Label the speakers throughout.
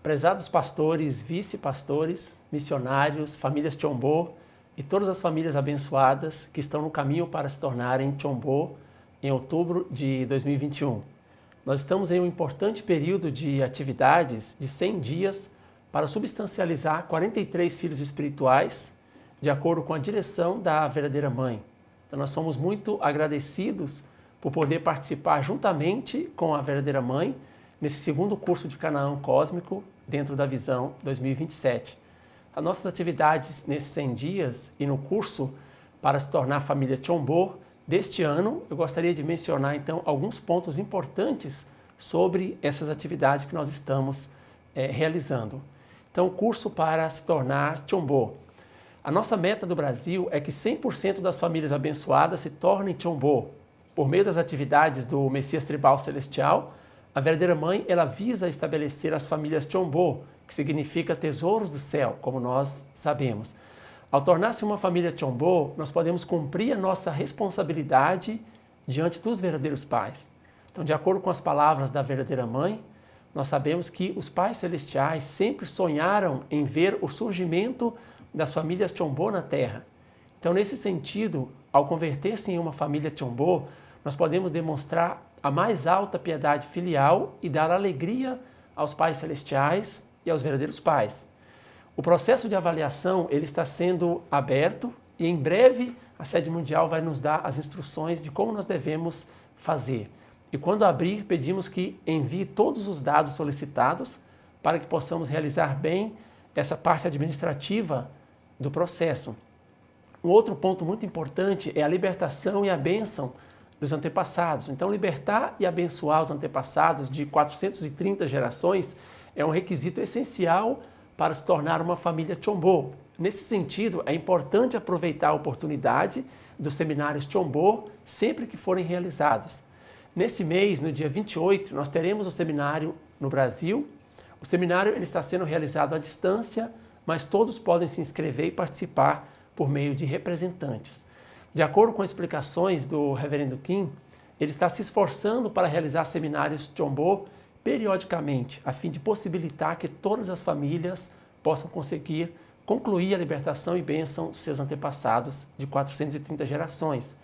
Speaker 1: Prezados pastores, vice-pastores, missionários, famílias Tchombo e todas as famílias abençoadas que estão no caminho para se tornarem Tchombo em outubro de 2021. Nós estamos em um importante período de atividades de 100 dias para substancializar 43 filhos espirituais, de acordo com a direção da Verdadeira Mãe. Então nós somos muito agradecidos por poder participar juntamente com a Verdadeira Mãe nesse segundo curso de Canaã Cósmico dentro da Visão 2027. As nossas atividades nesses 100 dias e no curso para se tornar família Tchombo deste ano, eu gostaria de mencionar então alguns pontos importantes sobre essas atividades que nós estamos realizando. Então, o curso para se tornar Tchombo. A nossa meta do Brasil é que 100% das famílias abençoadas se tornem Tchombo. Por meio das atividades do Messias Tribal Celestial, a Verdadeira Mãe ela visa estabelecer as famílias Tchombo, que significa tesouros do céu, como nós sabemos. Ao tornar-se uma família Tchombo, nós podemos cumprir a nossa responsabilidade diante dos verdadeiros pais. Então, de acordo com as palavras da Verdadeira Mãe, nós sabemos que os pais celestiais sempre sonharam em ver o surgimento das famílias Tchombo na Terra. Então, nesse sentido, ao converter-se em uma família Tchombo, nós podemos demonstrar a mais alta piedade filial e dar alegria aos pais celestiais e aos verdadeiros pais. O processo de avaliação ele está sendo aberto e em breve a Sede Mundial vai nos dar as instruções de como nós devemos fazer. E quando abrir, pedimos que envie todos os dados solicitados para que possamos realizar bem essa parte administrativa do processo. Um outro ponto muito importante é a libertação e a bênção dos antepassados. Então, libertar e abençoar os antepassados de 430 gerações é um requisito essencial para se tornar uma família Tchombo. Nesse sentido, é importante aproveitar a oportunidade dos seminários Tchombo sempre que forem realizados. Nesse mês, no dia 28, nós teremos o seminário no Brasil. O seminário ele está sendo realizado à distância, mas todos podem se inscrever e participar por meio de representantes. De acordo com explicações do Reverendo Kim, ele está se esforçando para realizar seminários Tchombo periodicamente, a fim de possibilitar que todas as famílias possam conseguir concluir a libertação e bênção dos seus antepassados de 430 gerações.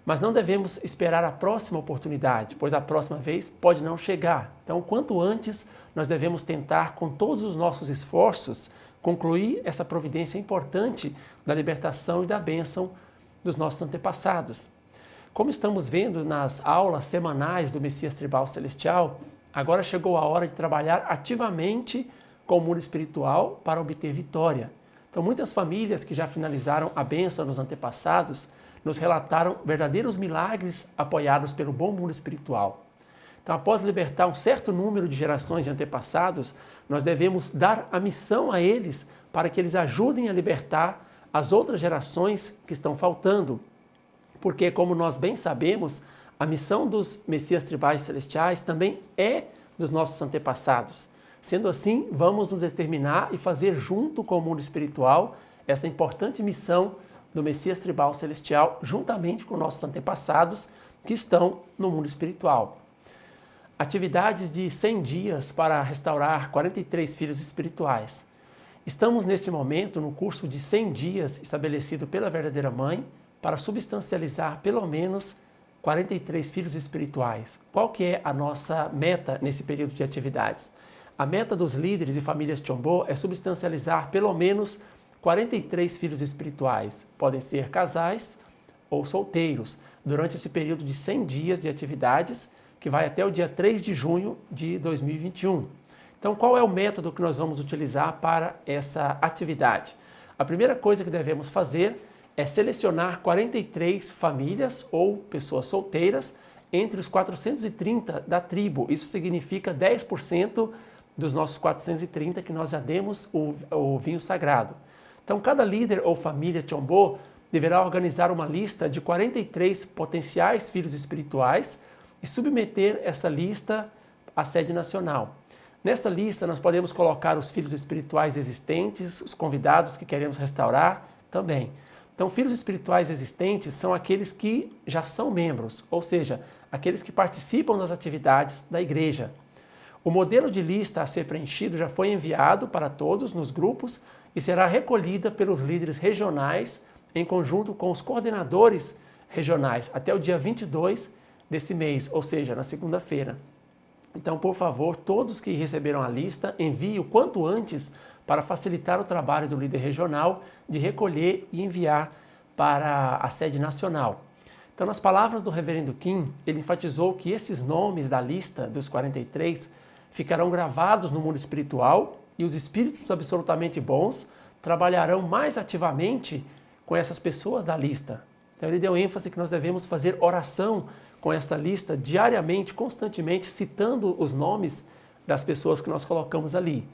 Speaker 1: Mas não devemos esperar a próxima oportunidade, pois a próxima vez pode não chegar. Então, quanto antes, nós devemos tentar, com todos os nossos esforços, concluir essa providência importante da libertação e da bênção dos nossos antepassados. Como estamos vendo nas aulas semanais do Messias Tribal Celestial, agora chegou a hora de trabalhar ativamente com o mundo espiritual para obter vitória. Então, muitas famílias que já finalizaram a bênção dos antepassados nos relataram verdadeiros milagres apoiados pelo bom mundo espiritual. Então, após libertar um certo número de gerações de antepassados, nós devemos dar a missão a eles para que eles ajudem a libertar as outras gerações que estão faltando. Porque, como nós bem sabemos, a missão dos Messias Tribais Celestiais também é dos nossos antepassados. Sendo assim, vamos nos determinar e fazer junto com o mundo espiritual essa importante missão do Messias Tribal Celestial, juntamente com nossos antepassados que estão no mundo espiritual. Atividades de 100 dias para restaurar 43 filhos espirituais. Estamos neste momento no curso de 100 dias estabelecido pela Verdadeira Mãe para substancializar pelo menos 43 filhos espirituais. Qual que é a nossa meta nesse período de atividades? A meta dos líderes e famílias Tchombo é substancializar pelo menos 43 filhos espirituais. Podem ser casais ou solteiros, durante esse período de 100 dias de atividades, que vai até o dia 3 de junho de 2021. Então, qual é o método que nós vamos utilizar para essa atividade? A primeira coisa que devemos fazer é selecionar 43 famílias ou pessoas solteiras entre os 430 da tribo. Isso significa 10% dos nossos 430 que nós já demos o vinho sagrado. Então, cada líder ou família Tchombo deverá organizar uma lista de 43 potenciais filhos espirituais e submeter essa lista à sede nacional. Nesta lista, nós podemos colocar os filhos espirituais existentes, os convidados que queremos restaurar também. Então, filhos espirituais existentes são aqueles que já são membros, ou seja, aqueles que participam das atividades da igreja. O modelo de lista a ser preenchido já foi enviado para todos nos grupos e será recolhida pelos líderes regionais em conjunto com os coordenadores regionais até o dia 22 desse mês, ou seja, na segunda-feira. Então, por favor, todos que receberam a lista, enviem o quanto antes para facilitar o trabalho do líder regional de recolher e enviar para a sede nacional. Então, nas palavras do reverendo Kim, ele enfatizou que esses nomes da lista dos 43 ficarão gravados no mundo espiritual e os espíritos absolutamente bons trabalharão mais ativamente com essas pessoas da lista. Então, ele deu ênfase que nós devemos fazer oração com esta lista diariamente, constantemente, citando os nomes das pessoas que nós colocamos ali.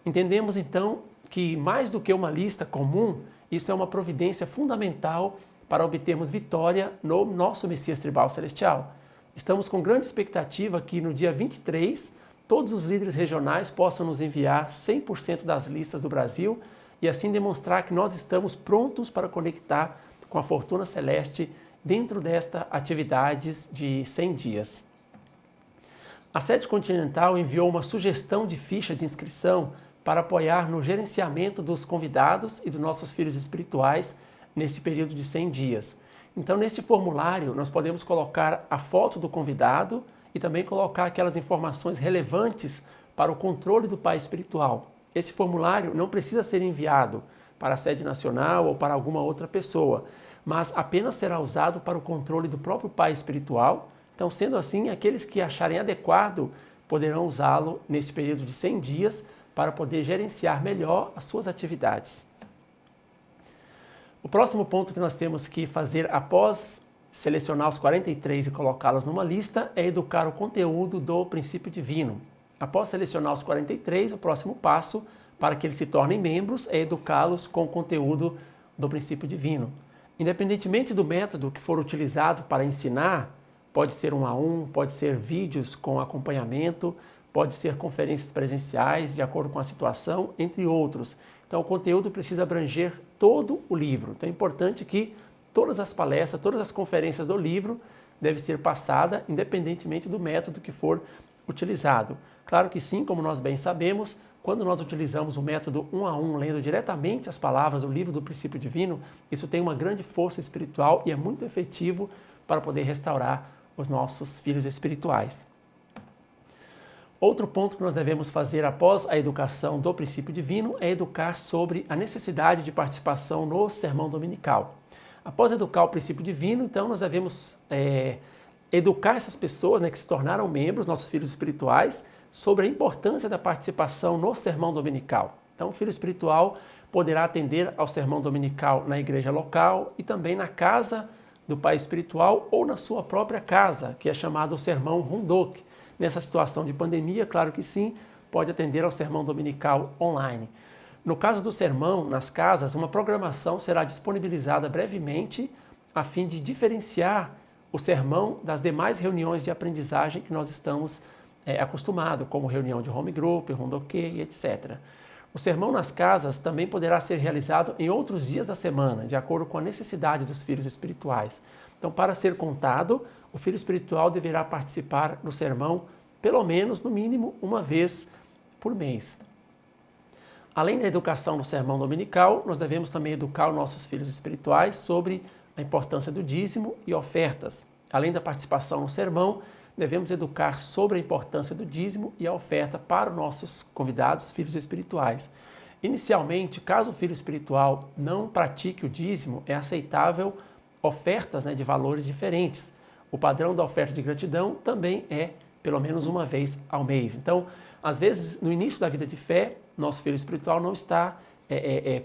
Speaker 1: Entendemos, então, que mais do que uma lista comum, isso é uma providência fundamental para obtermos vitória no nosso Messias Tribal Celestial. Estamos com grande expectativa que no dia 23, todos os líderes regionais possam nos enviar 100% das listas do Brasil e assim demonstrar que nós estamos prontos para conectar com a fortuna celeste dentro desta atividades de 100 dias. A Sede Continental enviou uma sugestão de ficha de inscrição para apoiar no gerenciamento dos convidados e dos nossos filhos espirituais neste período de 100 dias. Então, neste formulário, nós podemos colocar a foto do convidado e também colocar aquelas informações relevantes para o controle do pai espiritual. Esse formulário não precisa ser enviado para a sede nacional ou para alguma outra pessoa, mas apenas será usado para o controle do próprio pai espiritual. Então, sendo assim, aqueles que acharem adequado poderão usá-lo nesse período de 100 dias para poder gerenciar melhor as suas atividades. O próximo ponto que nós temos que fazer após selecionar os 43 e colocá-los numa lista é educar o conteúdo do princípio divino. Após selecionar os 43, o próximo passo para que eles se tornem membros é educá-los com o conteúdo do princípio divino. Independentemente do método que for utilizado para ensinar, pode ser 1 a 1, pode ser vídeos com acompanhamento, pode ser conferências presenciais, de acordo com a situação, entre outros. Então, o conteúdo precisa abranger todo o livro. Então, é importante que todas as palestras, todas as conferências do livro devem ser passadas, independentemente do método que for utilizado. Claro que sim, como nós bem sabemos, quando nós utilizamos o método 1 a 1, lendo diretamente as palavras do livro do princípio divino, isso tem uma grande força espiritual e é muito efetivo para poder restaurar os nossos filhos espirituais. Outro ponto que nós devemos fazer após a educação do princípio divino é educar sobre a necessidade de participação no sermão dominical. Após educar o princípio divino, então nós devemos educar essas pessoas, que se tornaram membros, nossos filhos espirituais, sobre a importância da participação no sermão dominical. Então, o filho espiritual poderá atender ao sermão dominical na igreja local e também na casa do pai espiritual ou na sua própria casa, que é chamado o sermão Rundok. Nessa situação de pandemia, claro que sim, pode atender ao sermão dominical online. No caso do sermão, nas casas, uma programação será disponibilizada brevemente a fim de diferenciar o sermão das demais reuniões de aprendizagem que nós estamos acostumados, como reunião de home group, Rundok e etc. O sermão nas casas também poderá ser realizado em outros dias da semana, de acordo com a necessidade dos filhos espirituais. Então, para ser contado, o filho espiritual deverá participar do sermão pelo menos, no mínimo, uma vez por mês. Além da educação no sermão dominical, nós devemos também educar os nossos filhos espirituais sobre a importância do dízimo e ofertas. Além da participação no sermão, devemos educar sobre a importância do dízimo e a oferta para os nossos convidados, filhos espirituais. Inicialmente, caso o filho espiritual não pratique o dízimo, é aceitável ofertas de valores diferentes. O padrão da oferta de gratidão também é pelo menos uma vez ao mês. Então, às vezes, no início da vida de fé, nosso filho espiritual não está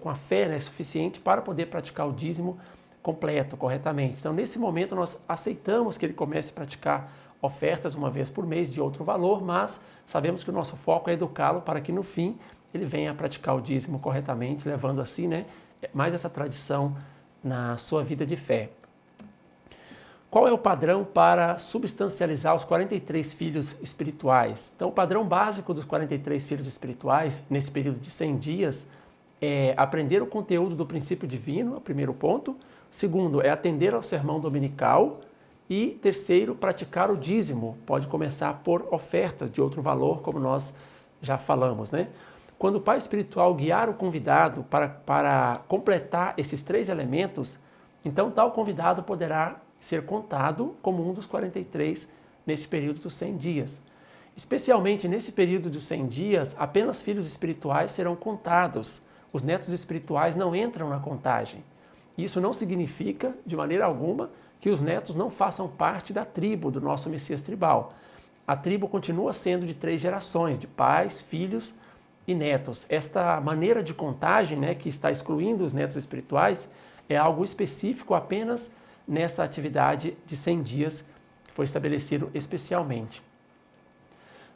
Speaker 1: com a fé suficiente para poder praticar o dízimo completo, corretamente. Então, nesse momento, nós aceitamos que ele comece a praticar ofertas uma vez por mês de outro valor, mas sabemos que o nosso foco é educá-lo para que, no fim, ele venha a praticar o dízimo corretamente, levando assim mais essa tradição na sua vida de fé. Qual é o padrão para substancializar os 43 filhos espirituais? Então, o padrão básico dos 43 filhos espirituais, nesse período de 100 dias, é aprender o conteúdo do princípio divino, é o primeiro ponto. Segundo, é atender ao sermão dominical. E terceiro, praticar o dízimo. Pode começar por ofertas de outro valor, como nós já falamos, né? Quando o pai espiritual guiar o convidado para completar esses 3 elementos, então tal convidado poderá ser contado como um dos 43 nesse período dos 100 dias. Especialmente nesse período dos 100 dias, apenas filhos espirituais serão contados. Os netos espirituais não entram na contagem. Isso não significa, de maneira alguma, que os netos não façam parte da tribo do nosso Messias tribal. A tribo continua sendo de 3 gerações, de pais, filhos e netos. Esta maneira de contagem, né, que está excluindo os netos espirituais, é algo específico apenas nessa atividade de 100 dias que foi estabelecido especialmente.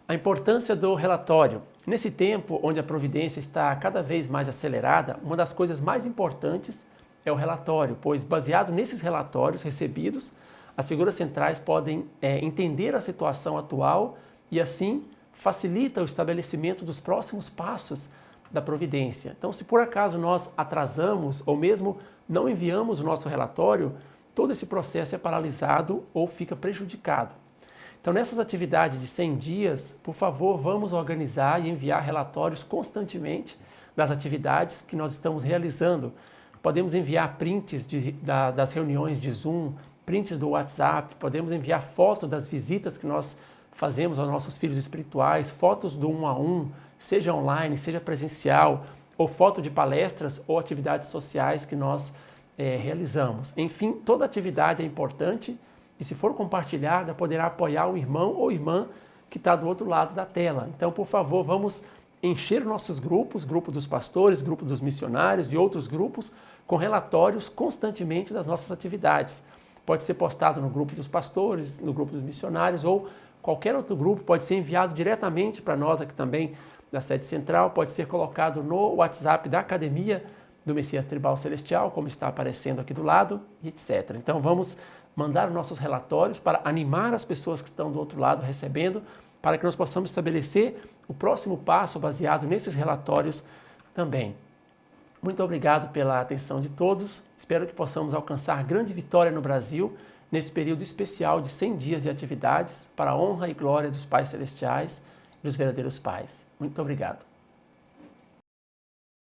Speaker 1: A importância do relatório. Nesse tempo onde a providência está cada vez mais acelerada, uma das coisas mais importantes é o relatório, pois baseado nesses relatórios recebidos, as figuras centrais podem entender a situação atual e assim facilita o estabelecimento dos próximos passos da providência. Então, se por acaso nós atrasamos ou mesmo não enviamos o nosso relatório, todo esse processo é paralisado ou fica prejudicado. Então, nessas atividades de 100 dias, por favor, vamos organizar e enviar relatórios constantemente das atividades que nós estamos realizando. Podemos enviar prints das reuniões de Zoom, prints do WhatsApp, podemos enviar fotos das visitas que nós fazemos aos nossos filhos espirituais, fotos do 1 a 1, seja online, seja presencial, ou foto de palestras ou atividades sociais que nós realizamos. Enfim, toda atividade é importante e, se for compartilhada, poderá apoiar o irmão ou irmã que está do outro lado da tela. Então, por favor, vamos encher nossos grupos, grupo dos pastores, grupo dos missionários e outros grupos, com relatórios constantemente das nossas atividades. Pode ser postado no grupo dos pastores, no grupo dos missionários ou qualquer outro grupo, pode ser enviado diretamente para nós aqui também da sede central, pode ser colocado no WhatsApp da Academia do Messias Tribal Celestial, como está aparecendo aqui do lado, e etc. Então vamos mandar os nossos relatórios para animar as pessoas que estão do outro lado recebendo, para que nós possamos estabelecer o próximo passo baseado nesses relatórios também. Muito obrigado pela atenção de todos. Espero que possamos alcançar grande vitória no Brasil nesse período especial de 100 dias de atividades para a honra e glória dos pais celestiais e dos verdadeiros pais. Muito obrigado.